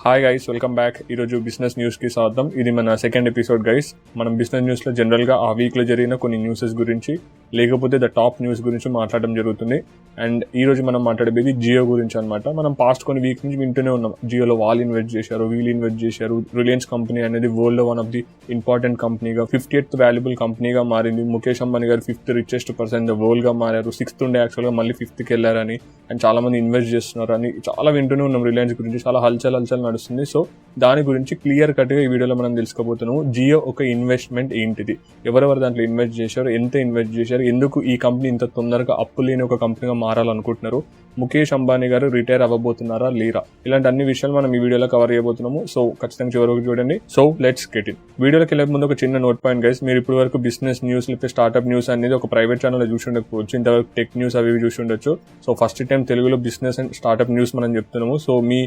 Hi guys, welcome back. ఈరోజు business news కి స్వాగతం. ఇది మన సెకండ్ ఎపిసోడ్ గైస్. మనం బిజినెస్ న్యూస్ లో జనరల్ గా ఆ వీక్ లో జరిగిన కొన్ని న్యూసెస్ గురించి, లేకపోతే ద టాప్ న్యూస్ గురించి మాట్లాడడం జరుగుతుంది. అండ్ ఈ రోజు మనం మాట్లాడేది జియో గురించి అనమాట. మనం పాస్ట్ కొన్ని వీక్ నుంచి వింటూనే ఉన్నాం, జియోలో వాళ్ళు ఇన్వెస్ట్ చేశారు, వీళ్ళు ఇన్వెస్ట్ చేశారు. రిలయన్స్ కంపెనీ అనేది వరల్డ్ లో వన్ ఆఫ్ ది ఇంపార్టెంట్ కంపెనీగా, 50th వాల్యుబుల్ కంపెనీగా మారింది. ముఖేష్ అంబానీ గారు 5th రిచెస్ట్ పర్సన్ వరల్డ్ గా మారారు. 6th ఉండే యాక్చువల్ గా మళ్ళీ 5th కి వెళ్ళారని, అండ్ చాలా మంది ఇన్వెస్ట్ చేస్తున్నారు అని చాలా వింటూనే ఉన్నాం. రిలయన్స్ గురించి చాలా హల్చల్ నడుస్తుంది. సో దాని గురించి క్లియర్ కట్ గా ఈ వీడియోలో మనం తెలుసుకోబోతున్నాము. జియో ఒక ఇన్వెస్ట్మెంట్ ఏంటిది, ఎవరెవరు దాంట్లో ఇన్వెస్ట్ చేశారు, ఎంత ఇన్వెస్ట్ చేశారు, ఎందుకు ఈ కంపెనీ ఇంత తొందరగా అప్పు లేని ఒక కంపెనీగా మారాలనుకుంటున్నారు, ముఖేష్ అంబానీ గారు రిటైర్ అవ్వబోతున్నారా లేరా, ఇలాంటి అన్ని విషయాలు మనం ఈ వీడియోలో కవర్ చేయబోతున్నాము. సో ఖచ్చితంగా చివరి వరకు చూడండి. So let's get in. వీడియోలోకి వెళ్ళే ముందు ఒక చిన్న నోట్ పాయింట్ గైస్, మీరు ఇప్పటి వరకు బిజినెస్ న్యూస్ లేకపోతే స్టార్ట్అప్ న్యూస్ అనేది ఒక ప్రైవేట్ ఛానల్లో చూసి ఉండకపోవచ్చు, ఇంతవరకు టెక్ న్యూస్ అవి చూసి ఉండొచ్చు. సో ఫస్ట్ టైం తెలుగులో బిజినెస్ అండ్ స్టార్ట్అప్ న్యూస్ మనం చెప్తున్నాము. సో మీ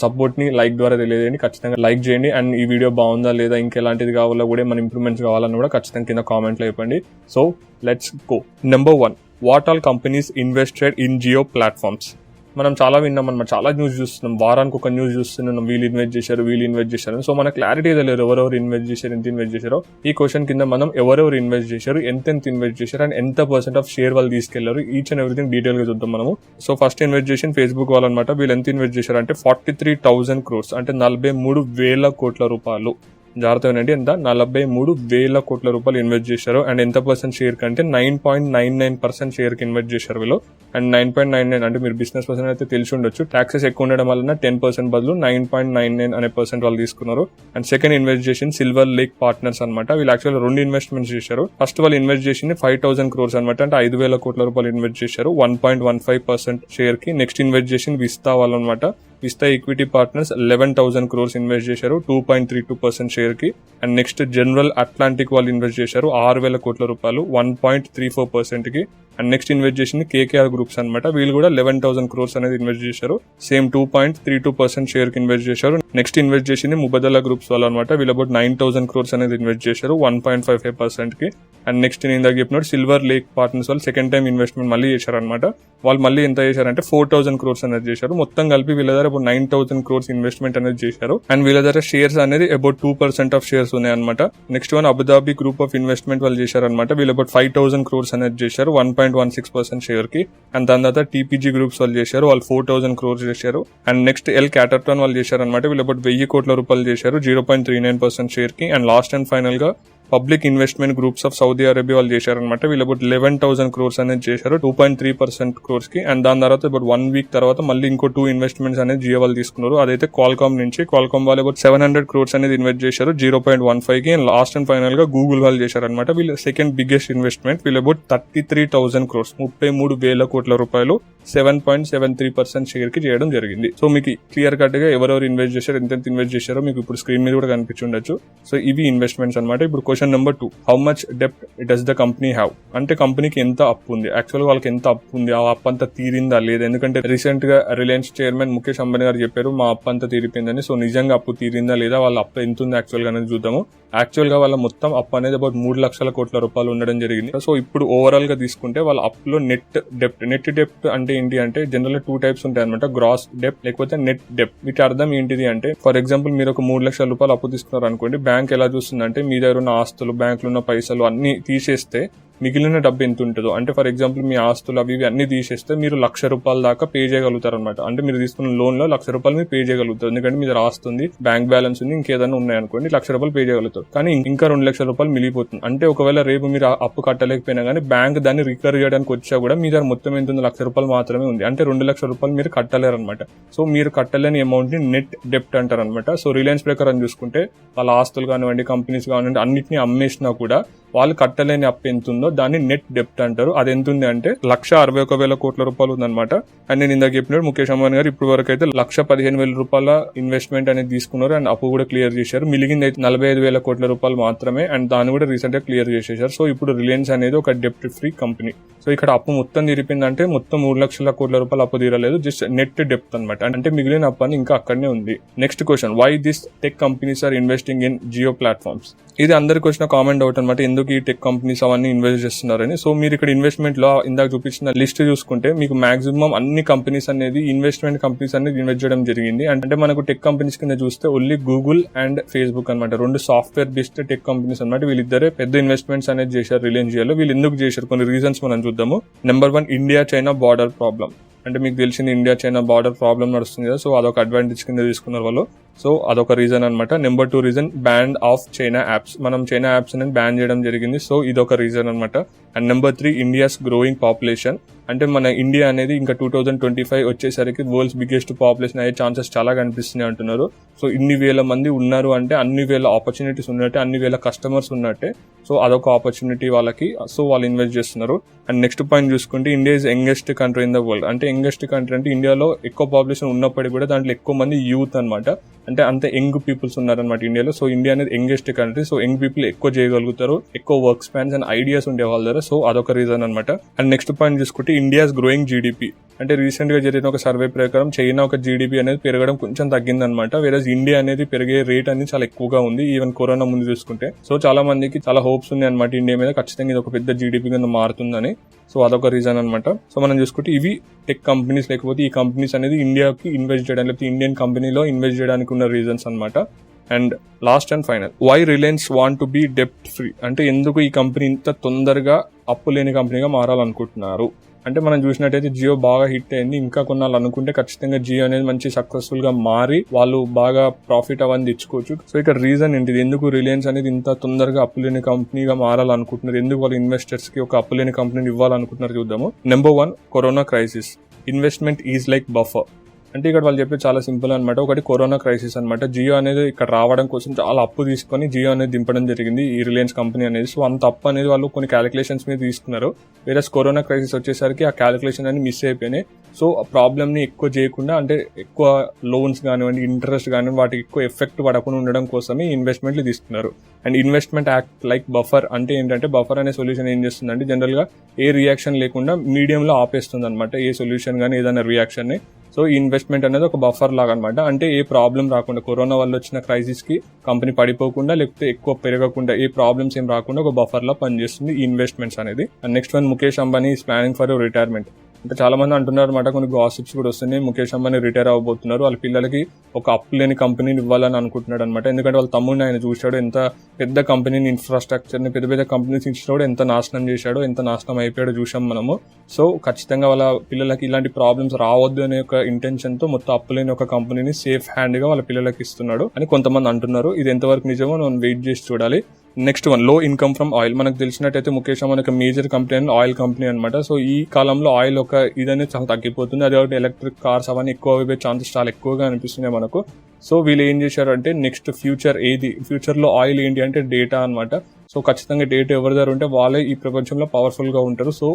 సపోర్ట్ ని లైక్ ద్వారా తెలియజేయండి, ఖచ్చితంగా లైక్ చేయండి. అండ్ ఈ వీడియో బాగుందా లేదా, ఇంకెలాంటిది కావాలో కూడా, మన ఇంప్రూవ్మెంట్స్ కావాలని కూడా ఖచ్చితంగా కింద కామెంట్ లో చెప్పండి. So let's go. Number 1, what all companies invested in Jio Platforms. మనం చాలా విన్నాం అన్నమాట, చాలా న్యూస్ చూస్తున్నాం, వారానికి ఒక న్యూస్ చూస్తున్నాం, వీళ్ళు ఇన్వెస్ట్ చేశారు. సో మన క్లారిటీ తెలియదు ఎవరెవరు ఇన్వెస్ట్ చేశారు, ఎంత ఇన్వెస్ట్ చేశారో. ఈ క్వశ్చన్ కింద మనం ఎవరెవరు ఇన్వెస్ట్ చేశారు, ఎంత ఇన్వెస్ట్ చేశారు, అండ్ ఎంత % ఆఫ్ షేర్ వాళ్ళు తీసుకెళ్లారు, ఈచ్ అండ్ ఎవ్రీథింగ్ డీటెయిల్ గా చూద్దాం మనము. సో ఫస్ట్ ఇన్వెస్ట్ చేసిన ఫేస్బుక్ వాళ్ళు అనమాట. వీళ్ళు ఎంత ఇన్వెస్ట్ చేశారు అంటే 43,000 crores, అంటే 43,000 కోట్ల రూపాయలు. జాగ్రత్త వినండి, ఎంత 43,000 కోట్ల రూపాయలు ఇన్వెస్ట్ చేశారు. అండ్ ఎంత % షేర్ కంటే 9.99% షేర్ కి ఇన్వెస్ట్ చేశారు వీళ్ళు. అండ్ 9.99 అంటే మీరు బిజినెస్ పర్సన్ అయితే తెలిసి ఉండొచ్చు, టాక్సెస్ ఎక్కువ ఉండడం వల్ల 10% బదులు 9.99 అనే % వాళ్ళు తీసుకున్నారు. అండ్ సెకండ్ ఇన్వెస్ట్ చేసింది సిల్వర్ లేక్ పార్ట్నర్స్ అనమాట. వీళ్ళు యాక్చువల్ 2 ఇన్వెస్ట్మెంట్స్ చేశారు. ఫస్ట్ వాళ్ళు ఇన్వెస్ట్ చేసింది 5,000 crores అనమాట, అంటే 5,000 కోట్ల రూపాయలు ఇన్వెస్ట్ చేశారు 1.15% షేర్ కి. నెక్స్ట్ ఇన్వెస్ట్ చేసింది విస్తా వాళ్ళు అనమాట. Vista equity partners 11,000 crores invest చేశారు 2.32% షేర్ కి. అండ్ నెక్స్ట్ జనరల్ అట్లాంటిక్ వాళ్ళు ఇన్వెస్ట్ చేశారు 6,000 కోట్ల రూపాయలు 1.34% కి. అండ్ నెక్స్ట్ ఇన్వెస్ట్ చేసింది కేకేఆర్ గ్రూప్స్ అనమాట. వీళ్ళు కూడా 11,000 crores అనేది ఇన్వెస్ట్ చేశారు, సేమ్ 2.32% షేర్ కి ఇన్వెస్ట్ చేశారు. నెక్స్ట్ ఇన్వెస్ట్ చేసింది ముబదలా గ్రూప్స్ వాళ్ళు అనమాట. వీళ్ళు అబౌట్ 9,000 crores అనేది ఇన్వెస్ట్ చేశారు 1.55% కి. అండ్ నెక్స్ట్ నేను ఇందాక చెప్పినట్టు సిల్వర్ లేక్ పార్ట్నర్స్ వాళ్ళు సెకండ్ టైం ఇన్వెస్ట్మెంట్ మళ్ళీ చేశారు అనమాట. వాళ్ళు మళ్ళీ ఎంత చేశారంటే 4,000 crores అనేది చేశారు. మొత్తం కలిపి వీళ్ళ దగ్గర అబౌట్ 9,000 crores ఇన్వెస్ట్మెంట్ అనేది చేశారు. అండ్ వీళ్ళ దగ్గర షేర్స్ అనేది అబౌట్ 2% ఆఫ్ షేర్స్ ఉన్నాయి అనమాట. Next one Abu Dhabi group of investment వాళ్ళు చేశారు అనమాట. వీళ్ళు అబౌట్ 5,000 crores అనేది చేశారు 1.16% షేర్ కి. అండ్ దాని తర్వాత టీపీజీ గ్రూప్స్ వాళ్ళు చేశారు, వాళ్ళు 4,000 crores చేశారు. అండ్ నెక్స్ట్ ఎల్ క్యాటర్టన్ వాళ్ళు చేశారు అనమాట. వీళ్ళు అబౌట్ 1,000 కోట్ల రూపాయలు చేశారు 0.39% షేర్ కి. అండ్ లాస్ట్ అండ్ ఫైనల్ గా public investment groups of Saudi Arabia వాళ్ళు చేశారనమాట. వీళ్ళు అబౌట్ 11,000 crores అనేది చేశారు 2.3% crores కి. అండ్ దాని తర్వాత అబౌట్ 1 వీక్ తర్వాత మళ్ళీ ఇంకో 2 ఇన్వెస్ట్మెంట్స్ అనేది జియో వాళ్ళు తీసుకున్నారు. అదైతే క్వాల్కామ్ నుంచి. క్వాల్కామ్ వాళ్ళు అబౌట్ 700 crores అనేది ఇన్వెస్ట్ చేశారు 0.15 కి. అండ్ లాస్ట్ అండ్ ఫైనల్ గా గూగుల్ వాళ్ళు చేశారనమాట. వీళ్ళు సెకండ్ బిగ్గెస్ట్ ఇన్వెస్ట్మెంట్. వీళ్ళు అబౌట్ 33,000 crores 33,000 కోట్ల రూపాయలు 7.73% షేర్ కి చేయడం జరిగింది. సో మీకు క్లియర్ కట్ గా ఎవరెవరు ఇన్వెస్ట్ చేశారు, ఎంత ఇన్వెస్ట్ చేశారో మీకు ఇప్పుడు స్క్రీన్ మీద కూడా కనిపించుండొచ్చు. సో ఇవి ఇన్వెస్ట్మెంట్స్ అనమాట. ఇప్పుడు క్వశ్చన్ నెంబర్ 2, హౌ మచ్ డెప్ట్ డస్ ద కంపెనీ హ్యావ్, అంటే కంపెనీకి ఎంత అప్పు ఉంది, యాక్చువల్ వాళ్ళకి ఎంత అప్పు ఉంది, ఆ అప్పు అంతా తీరిందా లేదా. ఎందుకంటే రీసెంట్ గా రిలయన్స్ చైర్మన్ ముఖేష్ అంబానీ గారు చెప్పారు మా అప్పు అంతా తీరిపోయిందని. సో నిజంగా అప్పు తీరిందా లేదా, వాళ్ళ అప్పు ఎంత ఉంది యాక్చువల్ గా అనేది చూద్దాము. యాక్చువల్ గా వాళ్ళ మొత్తం అప్పు అనేది అబౌట్ 3 లక్షల కోట్ల రూపాయలు ఉండడం జరిగింది. సో ఇప్పుడు ఓవరాల్ గా తీసుకుంటే వాళ్ళ అప్పులో నెట్ డెప్ట్ అంటే ఏంటి అంటే జనరల్ 2 టైప్స్ ఉంటాయి అనమాట, గ్రాస్ డెప్ట్ లేకపోతే నెట్ డెప్ట్. వీటి అర్థం ఏంటిది అంటే, ఫర్ ఎగ్జాంపుల్ మీరు ఒక 3 లక్షల రూపాయలు అప్పు తీసుకున్నారు అనుకోండి, బ్యాంక్ ఎలా చూస్తుందంటే మీ దగ్గర ఉన్న ఆస్తులు, బ్యాంకులో ఉన్న పైసలు అన్ని తీసేస్తే మిగిలిన డబ్బు ఎంత ఉంటుందో, అంటే ఫర్ ఎగ్జాంపుల్ మీ ఆస్తులు అవి అన్ని తీసేస్తే మీరు 1,00,000 రూపాయల దాకా పే చేయగలుగుతారు అనమాట. అంటే మీరు తీసుకున్న లోన్ లో 1,00,000 రూపాయలు మీరు పే చేయగలుగుతారు, ఎందుకంటే మీరు ఆస్తుంది, బ్యాంక్ బ్యాలెన్స్ ఉంది, ఇంకేదైనా ఉన్నాయనుకోండి 1,00,000 రూపాయలు పే చేయగలుగుతారు. కానీ ఇంకా 2 లక్షల రూపాయలు మిగిలిపోతుంది. అంటే ఒకవేళ రేపు మీరు అప్పు కట్టలేకపోయినా కానీ బ్యాంక్ దాన్ని రికవర్ చేయడానికి వచ్చా కూడా మీ దగ్గర మొత్తం ఎంత ఉంది, 1,00,000 రూపాయలు మాత్రమే ఉంది. అంటే 2 లక్షల రూపాయలు మీరు కట్టలేరు అనమాట. సో మీరు కట్టలేని అమౌంట్ ని నెట్ డెప్ట్ అంటారు అనమాట. సో రిలయన్స్ ప్రకారం చూసుకుంటే వాళ్ళ ఆస్తులు కానివ్వండి, కంపెనీస్ కానివ్వండి, అన్నిటిని అమ్మేసినా కూడా వాళ్ళు కట్టలేని అప్పు ఎంత ఉందో దాన్ని నెట్ డెప్ట్ అంటారు. అది ఎంత ఉంది అంటే 1,61,000 కోట్ల రూపాయలు ఉందన్నమాట. అండ్ నేను ఇందాక చెప్పినట్టు ముఖేష్ అంబానీ గారు ఇప్పుడు వరకు అయితే 1,15,000 రూపాయల ఇన్వెస్ట్మెంట్ అనేది తీసుకున్నారు. అండ్ అప్పు కూడా క్లియర్ చేశారు. మిగిలింది అయితే 45,000 కోట్ల రూపాయలు మాత్రమే. అండ్ దాన్ని కూడా రీసెంట్ గా క్లియర్ చేసేశారు. సో ఇప్పుడు రిలయన్స్ అనేది ఒక డెప్ట్ ఫ్రీ కంపెనీ. సో ఇక్కడ అప్పు మొత్తం తీరిపోయిందంటే మొత్తం 3 లక్షల కోట్ల రూపాయలు అప్పు తీరలేదు, జస్ట్ నెట్ డెప్ట్ అనమాట. అంటే మిగిలిన అప్పు అని ఇంకా అక్కడనే ఉంది. Next question, why this tech companies are investing in Jio Platforms. ఇది అందరికి వచ్చిన కామెంట్ అవుట్ అనమాట. ఎందుకు ఇండియాలోకి టెక్ కంపెనీస్ అవన్నీ ఇన్వెస్ట్ చేస్తున్నారని. సో మీరు ఇక్కడ ఇన్వెస్ట్మెంట్ లో ఇందాక చూపించిన లిస్ట్ చూసుకుంటే మీకు మాక్సిమం అన్ని కంపెనీస్ అనేది ఇన్వెస్ట్మెంట్ కంపెనీస్ అనేది ఇన్వెస్ట్ చేయడం జరిగింది. అంటే మనకు టెక్ కంపెనీస్ కింద చూస్తే ఓన్లీ గూగుల్ అండ్ ఫేస్బుక్ అనమాట, రెండు సాఫ్ట్వేర్ బేస్డ్ టెక్ కంపెనీస్ అనమాట. వీళ్ళిద్దరే పెద్ద ఇన్వెస్ట్మెంట్స్ అనేది చేశారు రిలయన్స్ జియోలో. వీళ్ళు ఎందుకు చేశారు, కొన్ని రీజన్స్ మనం చూద్దాము. Number 1, India China border problem. అంటే మీకు తెలిసింది ఇండియా చైనా బార్డర్ ప్రాబ్లం నడుస్తుంది కదా, సో అదొక అడ్వాంటేజ్ కింద తీసుకున్నారు వాళ్ళు. సో అదొక రీజన్ అనమాట. Number 2 reason ban of China apps. మనం చైనా యాప్స్ అనేది బ్యాన్ చేయడం జరిగింది, సో ఇదొక రీజన్ అనమాట. And number 3, India's growing population. అంటే మన ఇండియా అనేది ఇంకా 2025 వచ్చేసరికి వరల్డ్స్ బిగ్గెస్ట్ పాపులేషన్ అయ్యే ఛాన్సెస్ చాలా కనిపిస్తున్నాయి అంటున్నారు. సో ఇన్ని వేల మంది ఉన్నారు అంటే అన్ని వేల ఆపర్చునిటీస్ ఉన్నట్టే, అన్ని వేల కస్టమర్స్ ఉన్నట్టే. సో అదొక ఆపర్చునిటీ వాళ్ళకి, సో వాళ్ళు ఇన్వెస్ట్ చేస్తున్నారు. అండ్ నెక్స్ట్ పాయింట్ చూసుకుంటే India is youngest country in the world. అంటే యంగెస్ట్ కంట్రీ అంటే ఇండియాలో ఎక్కువ పాపులేషన్ ఉన్నప్పటికీ కూడా దాంట్లో ఎక్కువ మంది యూత్ అనమాట. అంటే అంత యంగ్ పీపుల్స్ ఉన్నారనమాట ఇండియాలో. సో ఇండియా అనేది youngest country, so young people ఎక్కువ చేయగలుగుతారు, ఎక్కువ వర్క్ స్పాన్స్ అండ్ ఐడియాస్ ఉండే వాళ్ళ దగ్గర. సో అదొక రీజన్ అనమాట. అండ్ నెక్స్ట్ పాయింట్ చూసుకుంటే ఇండియాస్ గ్రోయింగ్ జీడిపి. అంటే రీసెంట్ గా జరిగిన ఒక సర్వే ప్రకారం చైనా ఒక జీడిపి అనేది పెరగడం కొంచెం తగ్గిందనమాట, వేరేజ్ ఇండియా అనేది పెరిగే రేట్ అనేది చాలా ఎక్కువగా ఉంది ఈవెన్ కరోనా ముందు చూసుకుంటే. సో చాలా మందికి చాలా హోప్స్ ఉన్నాయి అనమాట ఇండియా మీద, ఖచ్చితంగా ఇది ఒక పెద్ద జీడిపి కింద మారుతుందని. సో అదొక రీజన్ అనమాట. సో మనం చూసుకుంటే ఇవి టెక్ కంపెనీస్, లేకపోతే ఈ కంపెనీస్ అనేది ఇండియాకి ఇన్వెస్ట్ చేయడానికి, లేకపోతే ఇండియన్ కంపెనీలో ఇన్వెస్ట్ చేయడానికి ఉన్న రీజన్స్ అనమాట. And last and final, why Reliance want to be డెప్ట్ ఫ్రీ. అంటే ఎందుకు ఈ కంపెనీ ఇంత తొందరగా అప్పు లేని కంపెనీగా మారాలనుకుంటున్నారు. అంటే మనం చూసినట్టయితే జియో బాగా హిట్ అయింది, ఇంకా కొన్నాళ్ళు అనుకుంటే ఖచ్చితంగా జియో అనేది మంచి సక్సెస్ఫుల్ గా మారి వాళ్ళు బాగా ప్రాఫిట్ అవన్నీ తెచ్చుకోవచ్చు. సో ఇక్కడ రీజన్ ఏంటిది, ఎందుకు రిలయన్స్ అనేది ఇంత తొందరగా అప్పులేని కంపెనీగా మారాలనుకుంటున్నారు, ఎందుకు వాళ్ళు ఇన్వెస్టర్స్ కి ఒక అప్పులేని కంపెనీని ఇవ్వాలనుకుంటున్నారు చూద్దాము. Number 1, corona crisis. Investment is like buffer. అంటే ఇక్కడ వాళ్ళు చెప్పేది చాలా సింపుల్ అనమాట. ఒకటి కరోనా క్రైసిస్ అనమాట. జియో అనేది ఇక్కడ రావడం కోసం చాలా అప్పు తీసుకొని జియో అనేది దింపడం జరిగింది ఈ రిలయన్స్ కంపెనీ అనేది. సో అంత అప్పు అనేది వాళ్ళు కొన్ని క్యాలిక్యులేషన్స్ మీద తీసుకున్నారు. వేరే కరోనా క్రైసిస్ వచ్చేసరికి ఆ క్యాలిక్యులేషన్ అనేది మిస్ అయిపోయినాయి. సో ఆ ప్రాబ్లమ్ ని ఎక్కువ చేయకుండా, అంటే ఎక్కువ లోన్స్ కానివ్వండి, ఇంట్రెస్ట్ కానివ్వండి, వాటికి ఎక్కువ ఎఫెక్ట్ పడకుండా ఉండడం కోసమే ఇన్వెస్ట్మెంట్లు తీసుకున్నారు. And investment act like buffer. అంటే ఏంటంటే బఫర్ అనే సొల్యూషన్ ఏం చేస్తుందంటే జనరల్ గా ఏ రియాక్షన్ లేకుండా మీడియంలో ఆపేస్తుంది అనమాట, ఏ సొల్యూషన్ కానీ ఏదైనా రియాక్షన్ ని. సో ఈ ఇన్వెస్ట్మెంట్ అనేది ఒక బఫర్ లాగా అనమాట. అంటే ఏ ప్రాబ్లం రాకుండా, కరోనా వల్ల వచ్చిన క్రైసిస్ కి కంపెనీ పడిపోకుండా, లేకపోతే ఎక్కువ పెరగకుండా, ఏ ప్రాబ్లమ్స్ ఏం రాకుండా ఒక బఫర్ లా పనిచేస్తుంది ఈ ఇన్వెస్ట్మెంట్స్ అనేది. And next one, Mukesh Ambani is planning for retirement. అంటే చాలా మంది అంటున్నారు అనమాట, కొన్ని గాసిప్స్ కూడా వస్తున్నాయి, ముఖేష్ అంబానీ రిటైర్ అవ్వబోతున్నారు, వాళ్ళ పిల్లలకి ఒక అప్పు లేని కంపెనీని ఇవ్వాలని అనుకుంటున్నాడు అనమాట. ఎందుకంటే వాళ్ళ తమ్ముడిని ఆయన చూశాడు, ఎంత పెద్ద కంపెనీని, ఇన్ఫ్రాస్ట్రక్చర్ ని, పెద్ద పెద్ద కంపెనీస్ ఇచ్చినాడు, ఎంత నాశనం చేశాడో, ఎంత నాశనం అయిపోయాడో చూసాం మనము. సో ఖచ్చితంగా వాళ్ళ పిల్లలకి ఇలాంటి ప్రాబ్లమ్స్ రావద్దు అనే ఒక ఇంటెన్షన్ తో మొత్తం అప్పు లేని ఒక కంపెనీని సేఫ్ హ్యాండ్ గా వాళ్ళ పిల్లలకి ఇస్తున్నాడు అని కొంతమంది అంటున్నారు. ఇది ఎంతవరకు నిజమో మనం వెయిట్ చేసి చూడాలి. నెక్స్ట్ వన్, లో ఇన్కమ్ ఫ్రమ్ ఆయిల్. మనకు తెలిసినట్టయితే ముఖేష్ అంబానీ ఒక మేజర్ కంపెనీ ఆయిల్ కంపెనీ అనమాట. సో ఈ కాలంలో ఆయిల్ ఒక ఇదనేది చాలా తగ్గిపోతుంది, అదే ఎలక్ట్రిక్ కార్స్ అవన్నీ ఎక్కువ అయిపోయే ఛాన్సెస్ చాలా ఎక్కువగా అనిపిస్తున్నాయి మనకు. సో వీళ్ళు ఏం చేశారు అంటే నెక్స్ట్ ఫ్యూచర్ లో ఆయిల్ ఏంటి అంటే డేటా అనమాట. సో ఖచ్చితంగా డేటా ఎవరి దగ్గర ఉంటే వాళ్ళే ఈ ప్రపంచంలో పవర్ఫుల్ గా ఉంటారు. సో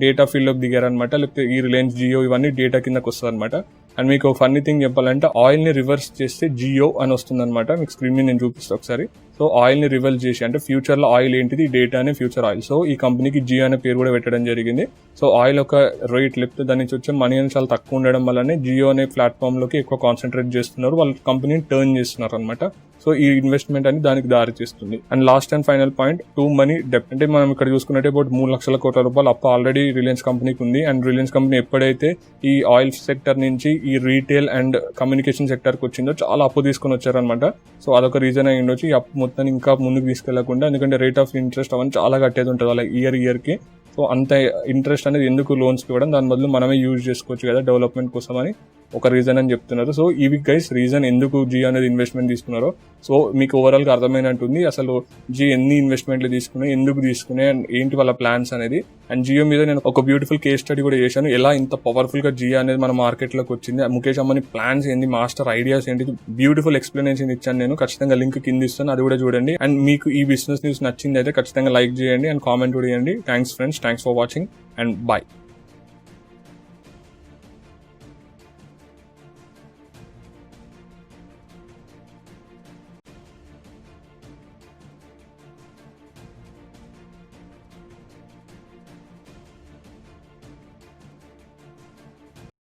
డేటా ఫీల్డ్ లోకి దిగారనమాట, లేకపోతే ఈ రిలయన్స్ జియో ఇవన్నీ డేటా కిందకి వస్తుంది అనమాట. అండ్ మీకు ఫన్నీ థింగ్ చెప్పాలంటే ఆయిల్ ని రివర్స్ చేస్తే జియో అని వస్తుంది అనమాట. మీకు స్క్రీన్ మీద నేను చూపిస్తాను ఒకసారి. సో ఆయిల్ ని రివర్స్ చేసి, అంటే ఫ్యూచర్ లో ఆయిల్ ఏంటిది, డేటా అనే ఫ్యూచర్ ఆయిల్. సో ఈ కంపెనీకి జియో అనే పేరు కూడా పెట్టడం జరిగింది. సో ఆయిల్ ఒక రేట్, లేకపోతే దాని నుంచి వచ్చే మనీ అని చాలా తక్కువ ఉండడం వల్లనే జియో అనే ప్లాట్ఫామ్ లోకి ఎక్కువ కాన్సన్ట్రేట్ చేస్తున్నారు, వాళ్ళ కంపెనీని టర్న్ చేస్తున్నారు అనమాట. సో ఈ ఇన్వెస్ట్మెంట్ అని దానికి దారి చేస్తుంది. And last and final point, too many డెప్ట్. అంటే మనం ఇక్కడ చూసుకున్నట్టే అబౌట్ 3 లక్షల కోట్ల రూపాయలు అప్పు ఆల్రెడీ రిలయన్స్ కంపెనీకి ఉంది. అండ్ రిలయన్స్ కంపెనీ ఎప్పుడైతే ఈ ఆయిల్ సెక్టర్ నుంచి ఈ రీటైల్ అండ్ కమ్యూనికేషన్ సెక్టర్ కి వచ్చిందో చాలా అప్పు తీసుకొని వచ్చారనమాట. సో అదొక రీజన్ అయి ఉండొచ్చు ఈ అప్పు మొత్తాన్ని ఇంకా ముందుకు తీసుకెళ్లకుండా, ఎందుకంటే రేట్ ఆఫ్ ఇంట్రెస్ట్ అవన్నీ చాలా కట్టేది ఉంటుంది అలా ఇయర్ కి. సో అంత ఇంట్రెస్ట్ అనేది ఎందుకు లోన్స్ ఇవ్వడం, దాని బదులు మనమే యూజ్ చేసుకోవచ్చు కదా డెవలప్మెంట్ కోసం అని ఒక రీజన్ అని చెప్తున్నారు. సో ఇవి గైస్ రీజన్ ఎందుకు జియో అనేది ఇన్వెస్ట్మెంట్ తీసుకున్నారో. సో మీకు ఓవరాల్ గా అర్థమైనట్టుంది అసలు జియో ఎన్ని ఇన్వెస్ట్మెంట్లు తీసుకున్నాయి, ఎందుకు తీసుకున్నాయి, అండ్ ఏంటి వాళ్ళ ప్లాన్స్ అనేది. అండ్ జియో మీద నేను ఒక బ్యూటిఫుల్ కేస్ స్టడీ కూడా చేశాను, ఎలా ఇంత పవర్ఫుల్ గా జియో అనేది మన మార్కెట్ లోకి వచ్చింది, ముఖేష్ అంబానీ ప్లాన్స్ ఏంటి, మాస్టర్ ఐడియాస్ ఏంటి, బ్యూటిఫుల్ ఎక్స్ప్లెనేషన్ ఇచ్చాను నేను. ఖచ్చితంగా లింక్ కింద ఇస్తాను, అది కూడా చూడండి. అండ్ మీకు ఈ బిజినెస్ న్యూస్ నచ్చింది అయితే ఖచ్చితంగా లైక్ చేయండి అండ్ కామెంట్ కూడా చేయండి. Thanks friends, thanks for watching and bye.